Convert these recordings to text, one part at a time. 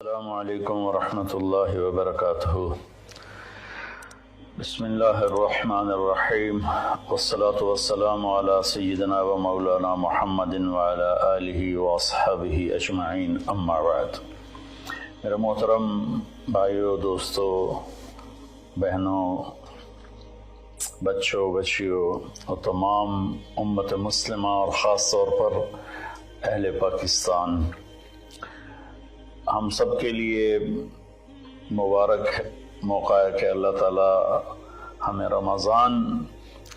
السلام علیکم ورحمۃ اللہ وبرکاتہ۔ بسم اللہ الرحمن الرحیم، والصلاة والسلام علی سیدنا و مولانا محمد وعلی آلہ واصحابہ اجمعین، اما بعد۔ میرے محترم بھائیوں، دوستوں، بہنوں، بچوں، بچیوں اور تمام امت مسلمہ اور خاص طور پر اہل پاکستان، ہم سب کے لیے مبارک موقع ہے کہ اللہ تعالیٰ ہمیں رمضان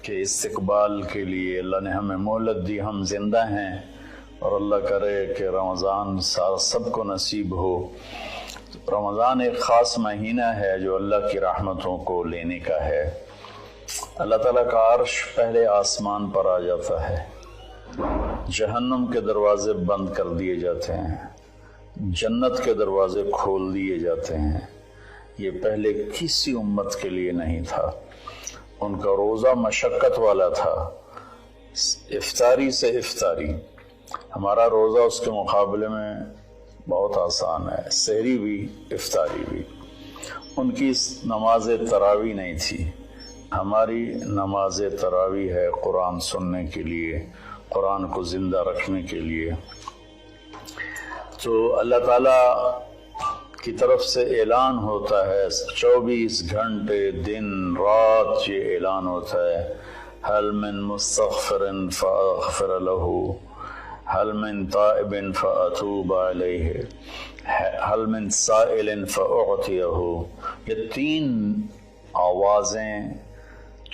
کے استقبال کے لیے اللہ نے ہمیں مہلت دی، ہم زندہ ہیں، اور اللہ کرے کہ رمضان سب کو نصیب ہو۔ رمضان ایک خاص مہینہ ہے جو اللہ کی رحمتوں کو لینے کا ہے۔ اللہ تعالیٰ کا عرش پہلے آسمان پر آ جاتا ہے، جہنم کے دروازے بند کر دیے جاتے ہیں، جنت کے دروازے کھول دیے جاتے ہیں۔ یہ پہلے کسی امت کے لیے نہیں تھا۔ ان کا روزہ مشقت والا تھا، افطاری سے افطاری۔ ہمارا روزہ اس کے مقابلے میں بہت آسان ہے، سحری بھی افطاری بھی۔ ان کی نماز تراویح نہیں تھی، ہماری نماز تراویح ہے قرآن سننے کے لیے، قرآن کو زندہ رکھنے کے لیے۔ تو اللہ تعالیٰ کی طرف سے اعلان ہوتا ہے، 24 گھنٹے دن رات یہ اعلان ہوتا ہے، هل من مستغفر فاغفر له، هل من تائب فاتوب علیہ، هل من سائل فاعطیہ۔ یہ تین آوازیں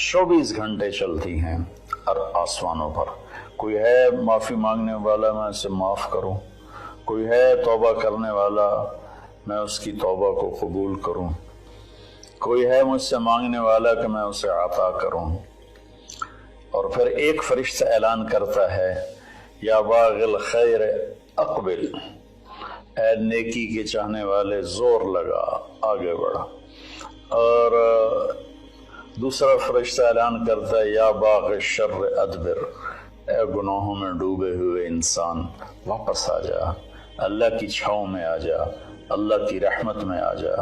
24 گھنٹے چلتی ہیں آسمانوں پر۔ کوئی ہے معافی مانگنے والا، میں اسے معاف کروں، کوئی ہے توبہ کرنے والا، میں اس کی توبہ کو قبول کروں، کوئی ہے مجھ سے مانگنے والا کہ میں اسے عطا کروں۔ اور پھر ایک فرشتہ اعلان کرتا ہے، یا باغ الخیر اقبل، اے نیکی کے چاہنے والے زور لگا، آگے بڑھا۔ اور دوسرا فرشتہ اعلان کرتا ہے، یا باغ الشر ادبر، اے گناہوں میں ڈوبے ہوئے انسان واپس آ جا، اللہ کی چھاؤں میں آ جا، اللہ کی رحمت میں آ جا،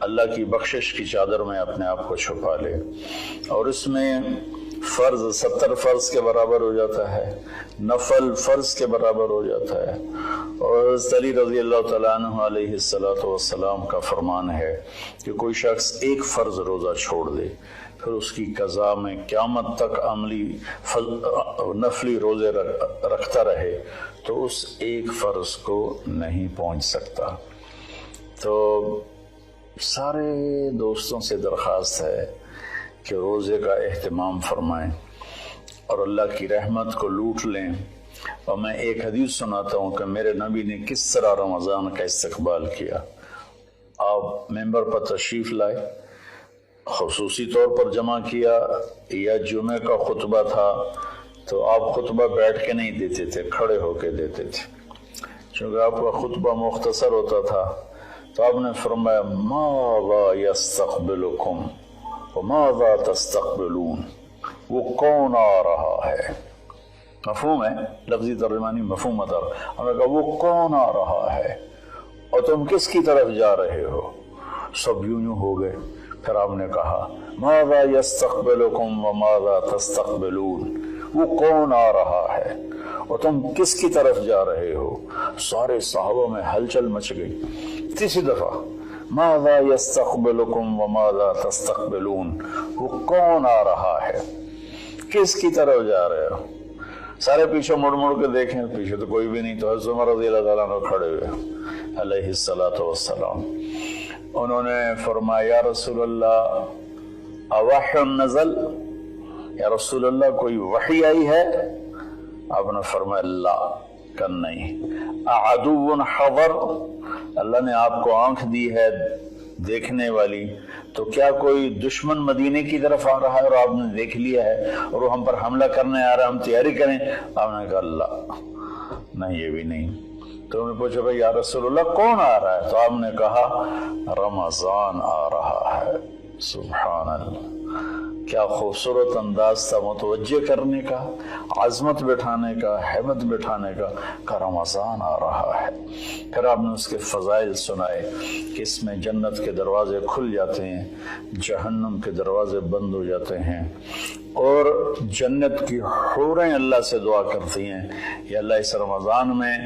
اللہ کی بخشش کی چادر میں اپنے آپ کو چھپا لے۔ اور اس میں فرض 70 فرض کے برابر ہو جاتا ہے، نفل فرض کے برابر ہو جاتا ہے۔ اور حضرت علی رضی اللہ تعالیٰ عنہ علیہ السلام کا فرمان ہے کہ کوئی شخص ایک فرض روزہ چھوڑ دے، پھر اس کی قضا میں قیامت تک عملی نفلی روزے رکھتا رہے تو اس ایک فرض کو نہیں پہنچ سکتا۔ تو سارے دوستوں سے درخواست ہے کہ روزے کا اہتمام فرمائیں اور اللہ کی رحمت کو لوٹ لیں۔ اور میں ایک حدیث سناتا ہوں کہ میرے نبی نے کس طرح رمضان کا استقبال کیا۔ آپ ممبر پر تشریف لائے، خصوصی طور پر جمع کیا، یا جمعہ کا خطبہ تھا تو آپ خطبہ بیٹھ کے نہیں دیتے تھے، کھڑے ہو کے دیتے تھے، چونکہ آپ کا خطبہ مختصر ہوتا تھا۔ تو آپ نے فرمایا، ماذا یستقبلکم وماذا تستقبلون، وہ کون آ رہا ہے؟ مفہوم ہے، لفظی ترجمانی مفہوم مدار۔ ہم نے کہا وہ کون آ رہا ہے اور تم کس کی طرف جا رہے ہو؟ سب یوں ہو گئے۔ پھر آپ نے کہا، ماذا یستقبلکم وماذا تستقبلون، وہ کون آ رہا ہے اور تم کس کی طرف جا رہے ہو؟ سارے صحابہ میں ہلچل مچ گئی۔ تیسری دفعہ، ماذا یستقبلکم وماذا تستقبلون، وہ کون آ رہا ہے، کس کی طرف جا رہے ہو؟ سارے پیچھے مڑ مڑ کے دیکھیں، پیچھے تو کوئی بھی نہیں۔ تو حضرت عمر رضی اللہ تعالیٰ عنہ کھڑے ہوئے علیہ السلام، انہوں نے فرمایا، یا رسول اللہ اوحی نزل، یا رسول اللہ کوئی وحی آئی ہے؟ آپ نے فرمایا، لا، کن نہیں۔ اعدو حضر، اللہ نے آپ کو آنکھ دی ہے دیکھنے والی، تو کیا کوئی دشمن مدینے کی طرف آ رہا ہے اور آپ نے دیکھ لیا ہے اور وہ ہم پر حملہ کرنے آ رہا ہے، ہم تیاری کریں؟ آپ نے کہا، اللہ، نہیں، یہ بھی نہیں۔ تو انہوں نے پوچھا، بھائی یا رسول اللہ کون آ رہا ہے؟ تو آپ نے کہا، رمضان آ رہا ہے۔ سبحان اللہ، کیا خوبصورت انداز تھا متوجہ کرنے کا، عظمت بٹھانے کا، ہیبت بٹھانے کا رمضان آ رہا ہے۔ پھر آپ نے اس کے فضائل سنائے کہ اس میں جنت کے دروازے کھل جاتے ہیں، جہنم کے دروازے بند ہو جاتے ہیں، اور جنت کی حوریں اللہ سے دعا کرتی ہیں یا اللہ اس رمضان میں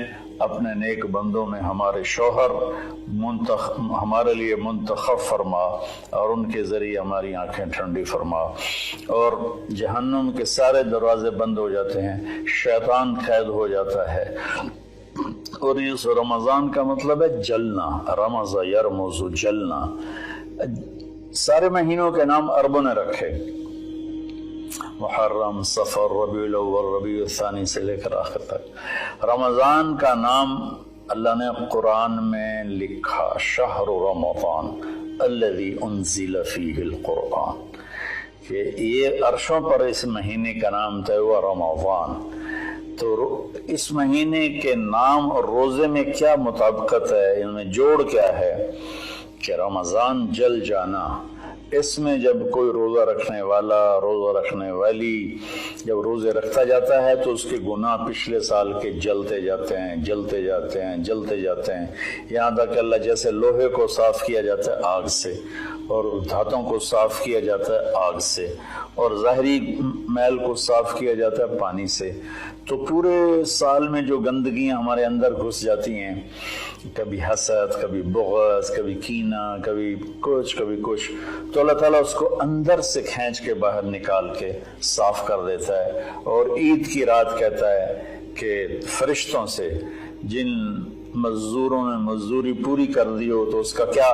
اپنے نیک بندوں میں ہمارے شوہر ہمارے لیے منتخب فرما اور ان کے ذریعے ہماری آنکھیں ٹھنڈی فرما، اور جہنم کے سارے دروازے بند ہو جاتے ہیں، شیطان قید ہو جاتا ہے۔ اور اس رمضان کا مطلب ہے جلنا، رمض یرمز، جلنا۔ سارے مہینوں کے نام عربوں نے رکھے، محرم، صفر، ربیع الاول، ربیع الثانی سے لے کر آخر تک۔ رمضان کا نام اللہ نے قرآن میں لکھا، شہر رمضان الذی انزل فیہ القرآن، کہ یہ عرشوں پر اس مہینے کا نام طے ہوا رمضان۔ تو اس مہینے کے نام اور روزے میں کیا مطابقت ہے، ان میں جوڑ کیا ہے کہ رمضان جل جانا۔ اس میں جب کوئی روزہ رکھنے والا، روزہ رکھنے والی جب روزے رکھتا جاتا ہے تو اس کے گناہ پچھلے سال کے جلتے جاتے ہیں، جلتے جاتے ہیں، جلتے جاتے ہیں، یہاں تک کہ اللہ جیسے لوہے کو صاف کیا جاتا ہے آگ سے، اور دھاتوں کو صاف کیا جاتا ہے آگ سے، اور ظاہری میل کو صاف کیا جاتا ہے پانی سے، تو پورے سال میں جو گندگیاں ہمارے اندر گھس جاتی ہیں، کبھی حسد، کبھی بغض، کبھی کینہ، کبھی کچھ، تو اللہ تعالیٰ اس کو اندر سے کھینچ کے باہر نکال کے صاف کر دیتا ہے۔ اور عید کی رات کہتا ہے کہ فرشتوں سے جن مزدوروں نے مزدوری پوری کر دی ہو تو اس کا کیا،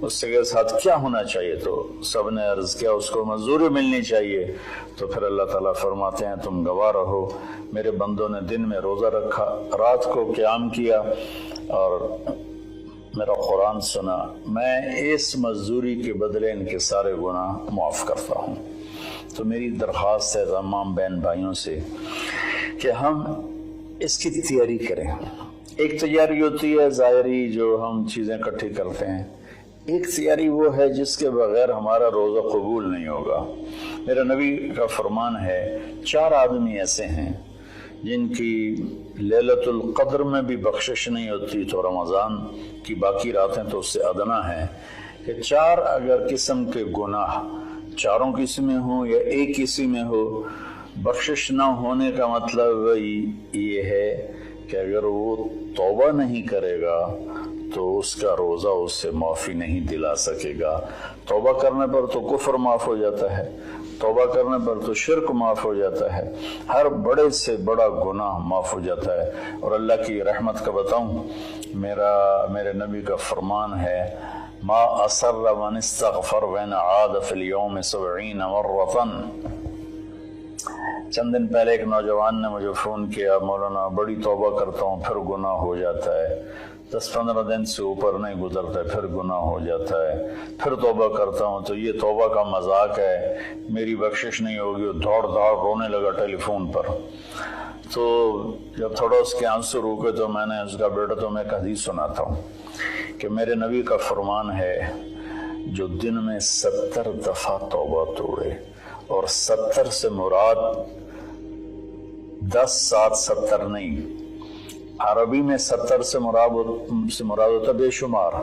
اس کے ساتھ کیا ہونا چاہیے، تو سب نے عرض کیا اس کو مزدوری ملنی چاہیے۔ تو پھر اللہ تعالیٰ فرماتے ہیں تم گواہ رہو، میرے بندوں نے دن میں روزہ رکھا، رات کو قیام کیا اور میرا قرآن سنا، میں اس مزدوری کے بدلے ان کے سارے گناہ معاف کرتا ہوں۔ تو میری درخواست ہے تمام بہن بھائیوں سے کہ ہم اس کی تیاری کریں۔ ایک تیاری ہوتی ہے ظاہری جو ہم چیزیں اکٹھی کرتے ہیں، ایک تیاری وہ ہے جس کے بغیر ہمارا روزہ قبول نہیں ہوگا۔ میرا نبی کا فرمان ہے 4 آدمی ایسے ہیں جن کی لیلۃ القدر میں بھی بخشش نہیں ہوتی تو رمضان کی باقی راتیں تو اس سے ادنا ہیں، کہ 4 اگر قسم کے گناہ، چاروں کسی میں ہوں یا ایک کسی میں ہو، بخشش نہ ہونے کا مطلب یہ ہے کہ اگر وہ توبہ نہیں کرے گا تو اس کا روزہ اس سے معافی نہیں دلا سکے گا۔ توبہ کرنے پر تو کفر معاف ہو جاتا ہے، توبہ کرنے پر تو شرک معاف ہو جاتا ہے، ہر بڑے سے بڑا گناہ معاف ہو جاتا ہے۔ اور اللہ کی رحمت کا بتاؤں، میرے نبی کا فرمان ہے ما اصر من استغفر وین عاد فی اليوم 70 مرۃ۔ چند دن پہلے ایک نوجوان نے مجھے فون کیا، مولانا بڑی توبہ کرتا ہوں پھر گناہ ہو جاتا ہے، 10-15 دن سے اوپر نہیں گزرتا ہے پھر گناہ ہو جاتا ہے، پھر توبہ کرتا ہوں تو یہ توبہ کا مذاق ہے، میری بخشش نہیں ہوگی۔ دوڑ رونے لگا ٹیلی فون پر۔ تو جب تھوڑا اس کے آنسو روکے تو میں نے اس کا بیٹا تو میں ایک حدیث سناتا ہوں کہ میرے نبی کا فرمان ہے جو دن میں 70 دفعہ توبہ توڑے، اور 70 سے مراد 10 7 70 نہیں، عربی میں 70 سے مراد ہوتا بے شمار۔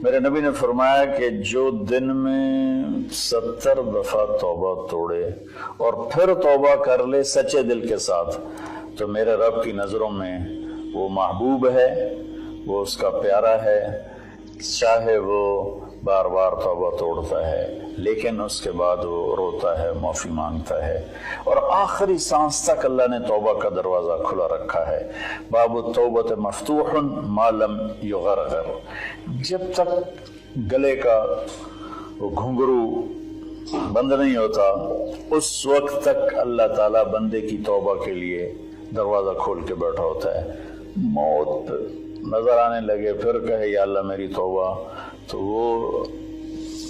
میرے نبی نے فرمایا کہ جو دن میں 70 دفعہ توبہ توڑے اور پھر توبہ کر لے سچے دل کے ساتھ، تو میرے رب کی نظروں میں وہ محبوب ہے، وہ اس کا پیارا ہے، چاہے وہ بار بار توبہ توڑتا ہے لیکن اس کے بعد وہ روتا ہے، معافی مانگتا ہے، اور آخری سانس تک اللہ نے توبہ کا دروازہ کھلا رکھا ہے۔ باب التوبۃ مفتوح ما لم یغرغر، جب تک گلے کا وہ گھنگرو بند نہیں ہوتا اس وقت تک اللہ تعالیٰ بندے کی توبہ کے لیے دروازہ کھول کے بیٹھا ہوتا ہے۔ موت نظر آنے لگے پھر کہے یا اللہ میری توبہ، تو وہ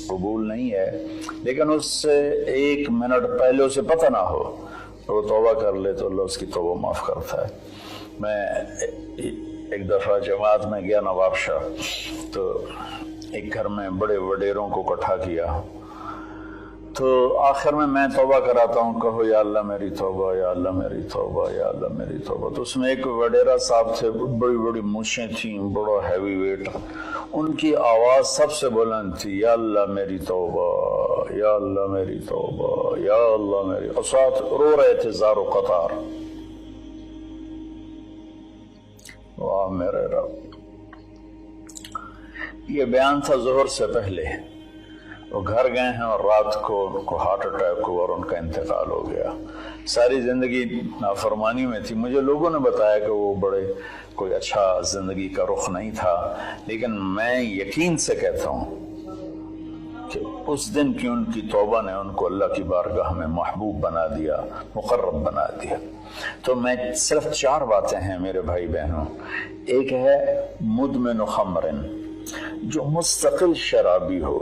قبول نہیں ہے، لیکن اس سے 1 منٹ پہلے اسے پتہ نہ ہو اور وہ توبہ کر لے تو اللہ اس کی توبہ معاف کرتا ہے۔ میں ایک دفعہ جماعت میں گیا نواب شاہ، تو ایک گھر میں بڑے وڈیروں کو اکٹھا کیا، تو آخر میں توبہ کراتا ہوں، کہو یا اللہ میری توبہ، یا اللہ میری توبہ، یا اللہ میری توبہ۔ تو اس میں ایک وڈیرا صاحب تھے، بڑی بڑی مونچھیں تھیں، بڑا ہیوی ویٹ، ان کی آواز سب سے بلند تھی، یا اللہ میری توبہ، یا اللہ میری توبہ، یا اللہ میری، اور ساتھ رو رہے تھے زار و قطار۔ واہ میرے رب! یہ بیان تھا ظہر سے پہلے۔ وہ گھر گئے ہیں اور رات کو ان کو ہارٹ اٹیک ہوا اور ان کا انتقال ہو گیا۔ ساری زندگی نافرمانی میں تھی۔ مجھے لوگوں نے بتایا کہ وہ بڑے کوئی اچھا زندگی کا رخ نہیں تھا، لیکن میں یقین سے کہتا ہوں کہ اس دن کی ان کی توبہ نے ان کو اللہ کی بارگاہ میں محبوب بنا دیا، مقرب بنا دیا۔ تو میں صرف 4 باتیں ہیں میرے بھائی بہنوں۔ ایک ہے مدمن خمر، جو مستقل شرابی ہو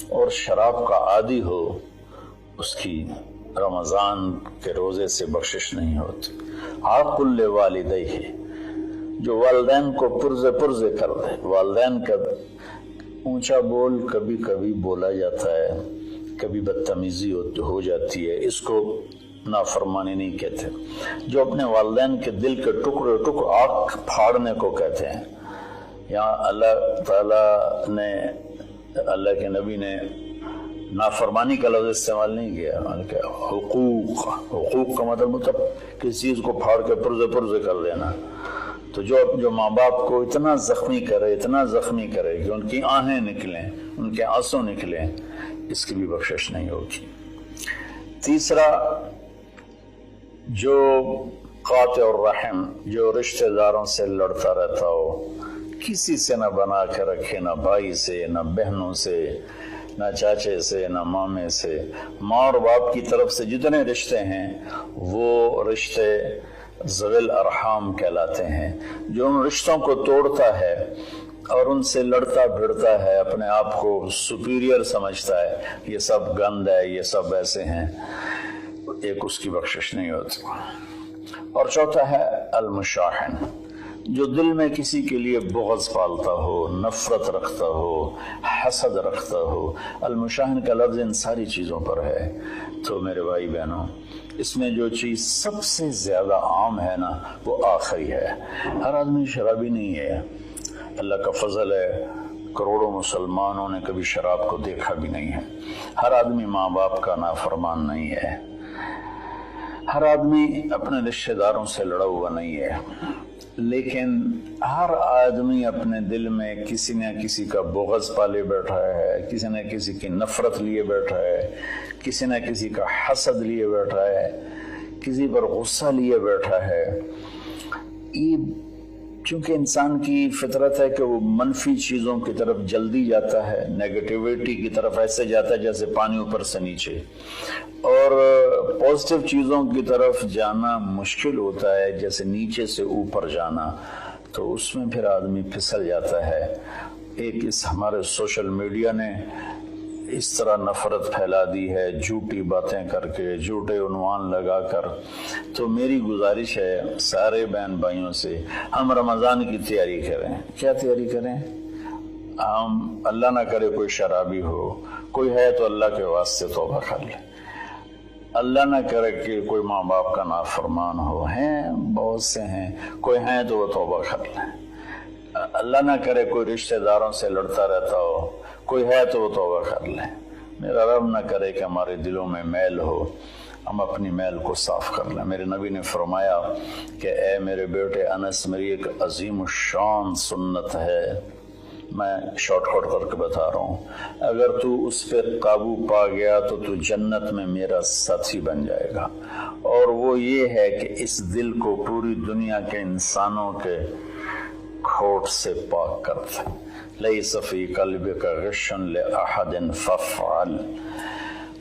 اور شراب کا عادی ہو، اس کی رمضان کے روزے سے بخشش نہیں ہوتی۔ عاق لوالدیہ، جو والدین کو پرزے کر دے۔ والدین کا اونچا بول کبھی کبھی بولا جاتا ہے، کبھی بدتمیزی ہو جاتی ہے، اس کو نافرمانی نہیں کہتے۔ جو اپنے والدین کے دل کے ٹکڑے آنکھ پھاڑنے کو کہتے ہیں۔ یہاں اللہ تعالیٰ نے، اللہ کے نبی نے نافرمانی کا لفظ استعمال نہیں کیا، بلکہ حقوق کا مطلب کسی چیز کو پھاڑ کے پرزے کر دینا۔ تو جو ماں باپ کو اتنا زخمی کرے کہ ان کی آہیں نکلیں، ان کے آنسو نکلیں، اس کی بھی بخشش نہیں ہوگی۔ تیسرا، جو قاطع الرحم، جو رشتہ داروں سے لڑتا رہتا ہو، کسی سے نہ بنا کے رکھے، نہ بھائی سے، نہ بہنوں سے، نہ چاچے سے، نہ مامے سے۔ ماں اور باپ کی طرف سے جتنے رشتے ہیں وہ رشتے ذوی الارحام کہلاتے ہیں۔ جو ان رشتوں کو توڑتا ہے اور ان سے لڑتا بھڑتا ہے، اپنے آپ کو سپیریئر سمجھتا ہے، یہ سب گند ہے، یہ سب ایسے ہیں، ایک اس کی بخشش نہیں ہوتی۔ اور چوتھا ہے المشاحن، جو دل میں کسی کے لیے بغض پالتا ہو، نفرت رکھتا ہو، حسد رکھتا ہو۔ المشاحن کا لفظ ان ساری چیزوں پر ہے۔ تو میرے بھائی بہنوں، اس میں جو چیز سب سے زیادہ عام ہے نا، وہ آخری ہے۔ ہر آدمی شرابی نہیں ہے، اللہ کا فضل ہے، کروڑوں مسلمانوں نے کبھی شراب کو دیکھا بھی نہیں ہے۔ ہر آدمی ماں باپ کا نافرمان نہیں ہے، ہر آدمی اپنے رشتہ داروں سے لڑا ہوا نہیں ہے، لیکن ہر آدمی اپنے دل میں کسی نہ کسی کا بغض پالے بیٹھا ہے، کسی نہ کسی کی نفرت لیے بیٹھا ہے، کسی نہ کسی کا حسد لیے بیٹھا ہے، کسی پر غصہ لیے بیٹھا ہے۔ یہ چونکہ انسان کی فطرت ہے کہ وہ منفی چیزوں کی طرف جلدی جاتا ہے، نیگیٹیویٹی کی طرف ایسے جاتا ہے جیسے پانی اوپر سے نیچے، اور پازیٹیو چیزوں کی طرف جانا مشکل ہوتا ہے جیسے نیچے سے اوپر جانا۔ تو اس میں پھر آدمی پھسل جاتا ہے۔ ایک اس ہمارے سوشل میڈیا نے اس طرح نفرت پھیلا دی ہے، جھوٹی باتیں کر کے، جھوٹے عنوان لگا کر۔ تو میری گزارش ہے سارے بہن بھائیوں سے، ہم رمضان کی تیاری کریں۔ کیا تیاری کریں؟ ہم اللہ نہ کرے کوئی شرابی ہو، کوئی ہے تو اللہ کے واسطے توبہ کر لے۔ اللہ نہ کرے کہ کوئی ماں باپ کا نافرمان ہو، ہیں بہت سے ہیں، کوئی ہیں تو وہ توبہ کر لیں۔ اللہ نہ کرے کوئی رشتہ داروں سے لڑتا رہتا ہو، کوئی ہے تو وہ توبہ کر لیں۔ میرا رب نہ کرے کہ ہمارے دلوں میں میل ہو، ہم اپنی میل کو صاف کر لیں۔ میرے نبی نے فرمایا کہ اے میرے بیٹے انس، میری ایک عظیم الشان سنت ہے، میں شارٹ کٹ کر کے بتا رہا ہوں، اگر تو اس پہ قابو پا گیا تو جنت میں میرا ساتھی بن جائے گا۔ اور وہ یہ ہے کہ اس دل کو پوری دنیا کے انسانوں کے کھوٹ سے پاک کر دے۔ لیس فی قلبک غش لأحد فافعل۔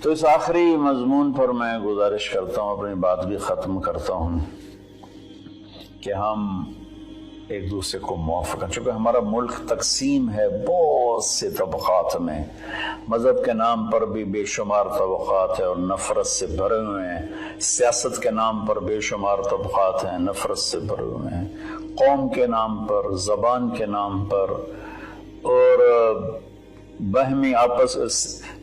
تو اس آخری مضمون پر میں گزارش کرتا ہوں، اپنی بات بھی ختم کرتا ہوں، کہ ہم ایک دوسرے کو معاف کریں۔ چونکہ ہمارا ملک تقسیم ہے بہت سے طبقات میں، مذہب کے نام پر بھی بے شمار طبقات ہیں اور نفرت سے بھرے ہوئے ہیں، سیاست کے نام پر بے شمار طبقات ہیں، نفرت سے بھرے ہوئے ہیں، قوم کے نام پر، زبان کے نام پر، اور باہمی آپس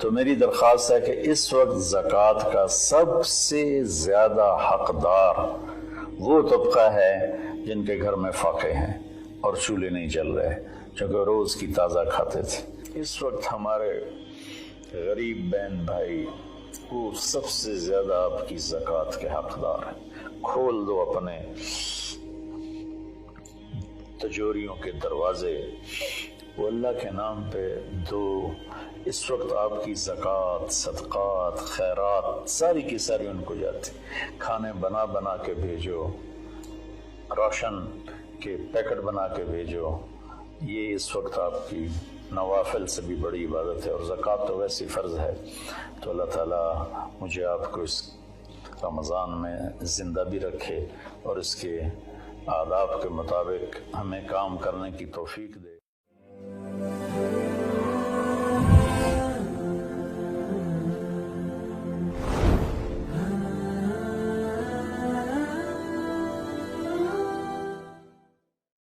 تو میری درخواست ہے کہ اس وقت زکوٰۃ کا سب سے زیادہ حقدار وہ طبقہ ہے جن کے گھر میں فاقے ہیں اور چولہے نہیں جل رہے، چونکہ روز کی تازہ کھاتے تھے۔ اس وقت ہمارے غریب بہن بھائی وہ سب سے زیادہ آپ کی زکوٰۃ کے حقدار ہیں۔ کھول دو اپنے تجوریوں کے دروازے، وہ اللہ کے نام پہ دو۔ اس وقت آپ کی زکوٰۃ، صدقات، خیرات ساری کی ساری ان کو جاتی، کھانے بنا بنا کے بھیجو، روشن کے پیکٹ بنا کے بھیجو۔ یہ اس وقت آپ کی نوافل سے بھی بڑی عبادت ہے، اور زکوٰۃ تو ویسی فرض ہے۔ تو اللہ تعالیٰ مجھے آپ کو اس رمضان میں زندہ بھی رکھے اور اس کے آداب کے مطابق ہمیں کام کرنے کی توفیق دے۔